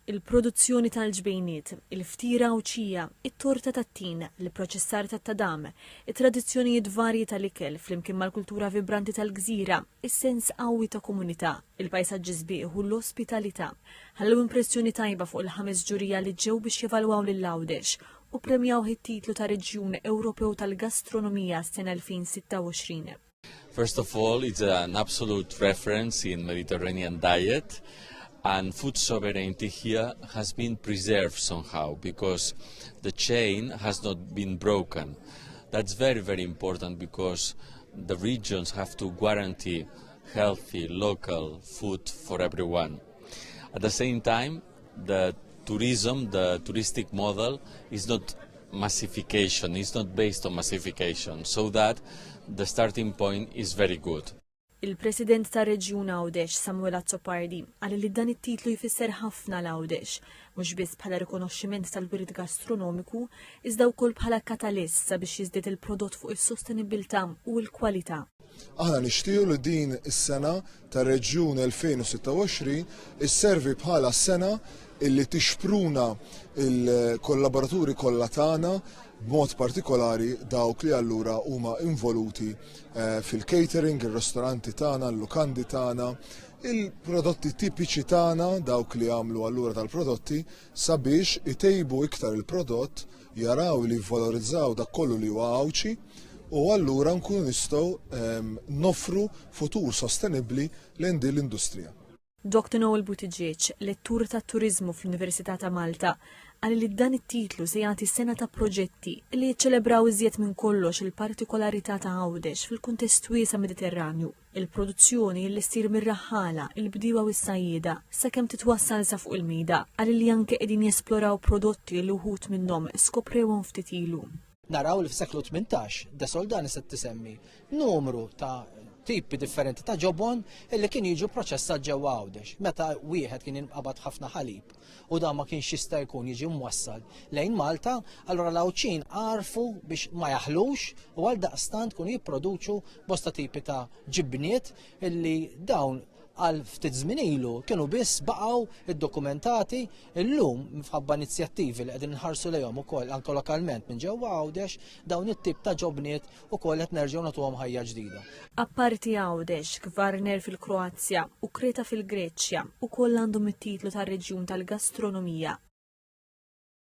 Il-produzzjoni tal-ġbejniet, il-ftira u ċija, it-torta tat-tin, il-proċessar tat-tadam, it-tradizzjonijiet varji tal-ikel flimkien mal-kultura vibranti tal-gżira, is-sens qawwi ta' komunità, il-pajsaġġi sbieħ u l-ospitalità ħallew impressjoni tajba fuq il-5 ġurija li ġew biex jevalwaw lil Għawdex u premjaw it-titlu ta' Reġjun Ewropew tal-Gastronomija s-sena 2026. First of all, it's an absolute reference in Mediterranean diet. And food sovereignty here has been preserved somehow because the chain has not been broken. That's very, very important because the regions have to guarantee healthy, local food for everyone. At the same time, the tourism, the touristic model is not massification, it's not based on massification, so that the starting point is very good. Il-President ta' Reġjun Għawdex, Samuel Azzopardi, għal li dan it-titlu jfisser ħafna l-Għawdex, mhux biss bħala rikonoxximent tal-wirid gastronomiku, iżda wkoll bħala katalist sabiex jiżdied il-prodott fuq is-sostenibilità u l-kwalità. Aħna nixtiequ li din is-sena ta' Reġjun 2026 isservi bħala sena illi tixpruna il-kollaboraturi kollha tagħna b'mod partikolari dawk li allura huma involuti fil-catering, ir-ristoranti tagħna, l-lukandi tagħna, il-prodotti tipiċi tagħna, dawk li għamlu allura tal-prodotti sabiex itejbu iktar il-prodott, jaraw li jvalorizzaw dak kollu li huwa għawċi u allura nkunu nistgħu noffru futur sostenibbli lejn din l-industrija. Dr. Noel Buttigieg, lettur ta' turizmu fl-Università ta' Malta, għal li dan it-titlu se jagħti sena ta' proġetti li jiċċelebraw iżjed minn kollox il-partikolarità ta' Għawdex fil-kuntest wiesa' Mediterranju, il-produzzjoni li ssir mir-raħħala, il-bdiewa u s-sajjieda sakemm titwassal sa fuq il-mida, għal li anke qegħdin jesploraw prodotti li wħud minnhom skoprewhom ftit ilu. Naraw li f'seklu 18 da Soldani se tisemmi numru ta' tipi differenti ta' ġobon illi kien jiġu proċessat ġewwa Għawdex. Meta wieħed kien inqabad ħafna ħalib u da ma kienx jista' jkun jiġi mwassal lejn Malta, allura l-Għawċin għarfu biex ma jaħlux u għal daqstant kun jipproduċu bosta tipi ta' ġibniet illi dawn għal ftit żmien ilu kienu biss baqgħu iddokumentati. Illum mħabba inizjattivi li qegħdin nħarsu lejhom ukoll anke lokalment minn ġewwa Għawdex dawn it-tip ta' ġobniet ukoll qed nerġgħu nagħtuhom ħajja ġdida. Apparti Għawdex, Kvarner fil-Kroazja u Kreta fil-Greċja ukoll għandhom it-titlu tar-Reġjun tal-Gastronomija